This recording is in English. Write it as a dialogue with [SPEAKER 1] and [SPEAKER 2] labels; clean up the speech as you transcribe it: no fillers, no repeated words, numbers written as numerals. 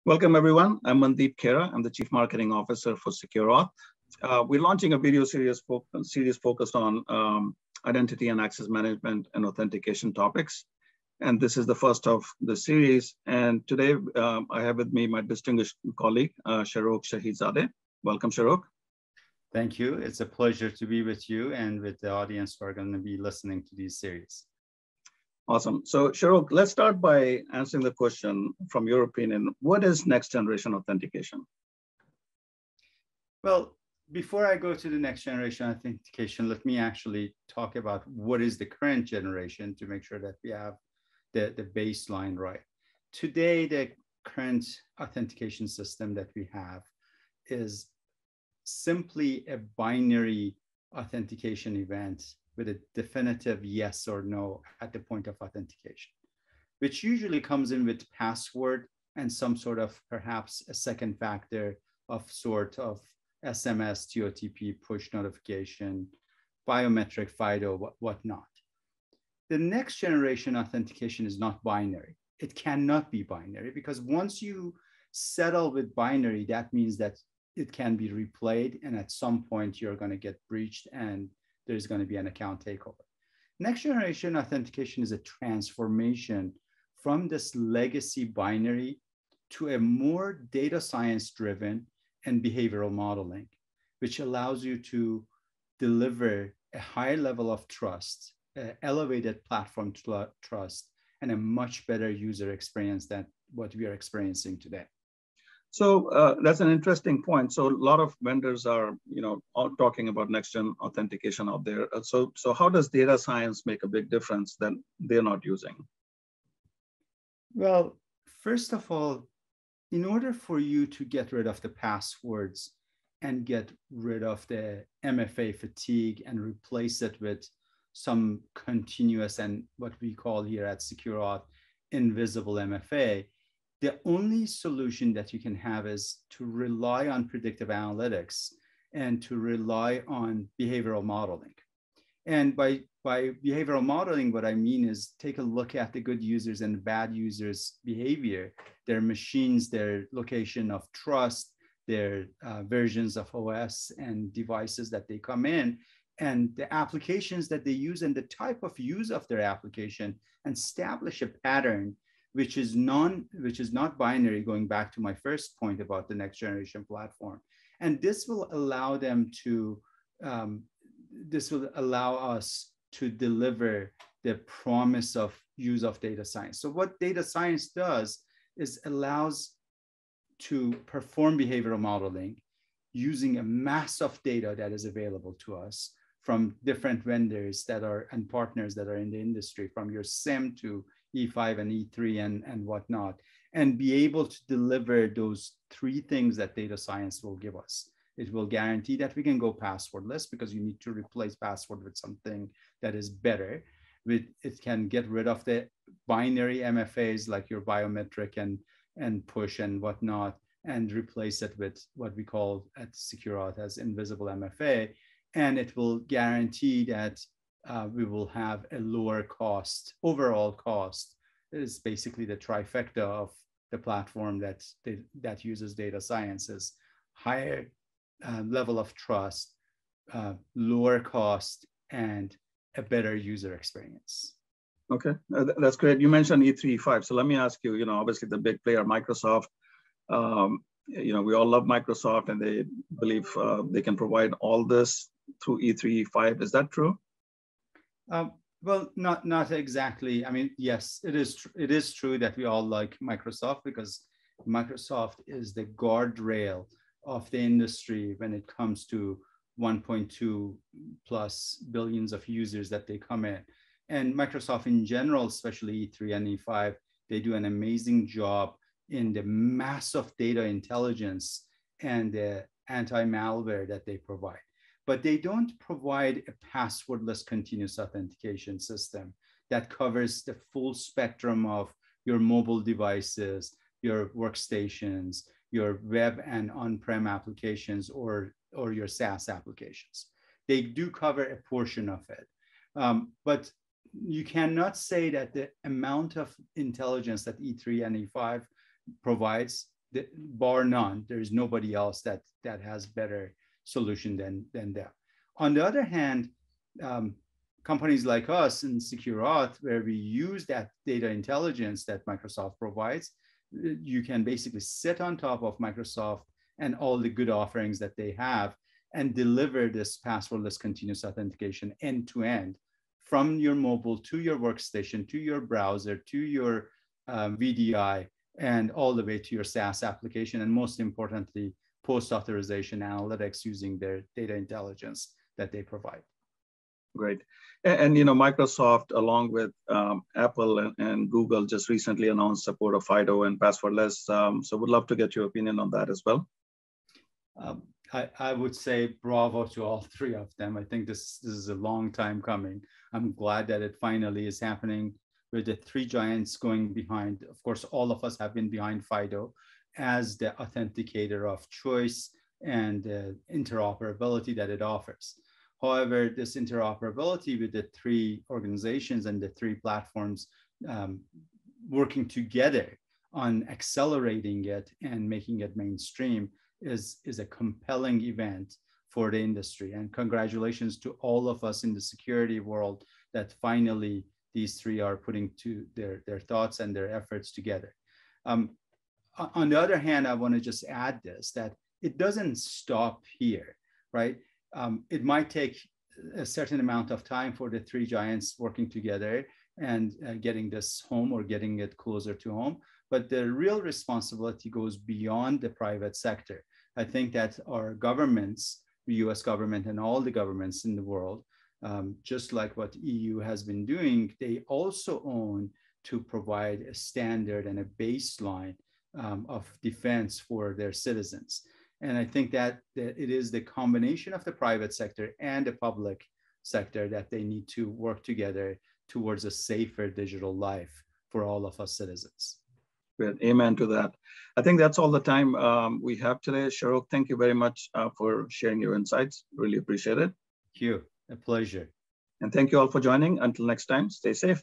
[SPEAKER 1] Welcome, everyone. I'm Mandeep Khera. I'm the Chief Marketing Officer for SecureAuth. We're launching a video series focused on identity and access management and authentication topics. And this is the first of the series. And today I have with me my distinguished colleague, Shahrukh Shahizadeh. Welcome, Shahrukh.
[SPEAKER 2] Thank you. It's a pleasure to be with you and with the audience who are going to be listening to these series.
[SPEAKER 1] Awesome. So Shahrukh, let's start by answering the question from your opinion. What is next generation authentication?
[SPEAKER 2] Well, before I go to the next generation authentication, let me actually talk about what is the current generation to make sure that we have the baseline right. Today, the current authentication system that we have is simply a binary authentication event with a definitive yes or no at the point of authentication, which usually comes in with password and some sort of perhaps a second factor of sort of SMS, TOTP, push notification, biometric, FIDO, whatnot. The next generation authentication is not binary. It cannot be binary because once you settle with binary, that means that it can be replayed and at some point you're going to get breached and there's going to be an account takeover. Next generation authentication is a transformation from this legacy binary to a more data science driven and behavioral modeling, which allows you to deliver a high level of trust, elevated platform trust, and a much better user experience than what we are experiencing today.
[SPEAKER 1] So that's an interesting point. So a lot of vendors are, all talking about next-gen authentication out there. So how does data science make a big difference that they're not using?
[SPEAKER 2] Well, first of all, in order for you to get rid of the passwords and get rid of the MFA fatigue and replace it with some continuous and what we call here at SecureAuth invisible MFA, the only solution that you can have is to rely on predictive analytics and to rely on behavioral modeling. And by behavioral modeling, what I mean is take a look at the good users and bad users' behavior, their machines, their location of trust, their versions of OS and devices that they come in, and the applications that they use and the type of use of their application, and establish a pattern which is not binary, going back to my first point about the next generation platform. And this will allow them to, this will allow us to deliver the promise of use of data science. So what data science does is allows to perform behavioral modeling using a mass of data that is available to us from different vendors that are and partners that are in the industry, from your SIM to E5 and E3 and whatnot, and be able to deliver those three things that data science will give us. It will guarantee that we can go passwordless because you need to replace password with something that is better. It can get rid of the binary MFAs like your biometric and push and whatnot, and replace it with what we call at SecureAuth as invisible MFA. And it will guarantee that we will have a lower cost, overall cost. It is basically the trifecta of the platform that uses data sciences: higher level of trust, lower cost, and a better user experience.
[SPEAKER 1] Okay, that's great. You mentioned E3, E5. So let me ask you, obviously the big player, Microsoft, we all love Microsoft and they believe they can provide all this through E3, E5. Is that true?
[SPEAKER 2] Well, not exactly. I mean, yes, it is true that we all like Microsoft because Microsoft is the guardrail of the industry when it comes to 1.2 plus billions of users that they come in. And Microsoft in general, especially E3 and E5, they do an amazing job in the massive data intelligence and the anti-malware that they provide. But they don't provide a passwordless continuous authentication system that covers the full spectrum of your mobile devices, your workstations, your web and on-prem applications, or your SaaS applications. They do cover a portion of it. But you cannot say that the amount of intelligence that E3 and E5 provides, bar none, there is nobody else that has better solution than them. On the other hand, companies like us in Secure Auth, where we use that data intelligence that Microsoft provides, you can basically sit on top of Microsoft and all the good offerings that they have and deliver this passwordless continuous authentication end to end from your mobile to your workstation, to your browser, to your VDI, and all the way to your SaaS application. And most importantly, post-authorization analytics using their data intelligence that they provide.
[SPEAKER 1] Great. And Microsoft, along with Apple and Google, just recently announced support of FIDO and passwordless. So would love to get your opinion on that as well.
[SPEAKER 2] I would say bravo to all three of them. I think this is a long time coming. I'm glad that it finally is happening with the three giants going behind. Of course, all of us have been behind FIDO as the authenticator of choice and interoperability that it offers. However, this interoperability with the three organizations and the three platforms working together on accelerating it and making it mainstream is a compelling event for the industry. And congratulations to all of us in the security world that finally these three are putting to their thoughts and their efforts together. On the other hand, I want to just add this, that it doesn't stop here, right? It might take a certain amount of time for the three giants working together and getting this home or getting it closer to home. But the real responsibility goes beyond the private sector. I think that our governments, the US government and all the governments in the world, just like what EU has been doing, they also own to provide a standard and a baseline of defense for their citizens. And I think that it is the combination of the private sector and the public sector that they need to work together towards a safer digital life for all of us citizens.
[SPEAKER 1] Good. Amen to that. I think that's all the time we have today. Shahrukh, thank you very much for sharing your insights. Really appreciate it.
[SPEAKER 2] Thank you. A pleasure.
[SPEAKER 1] And thank you all for joining. Until next time, stay safe.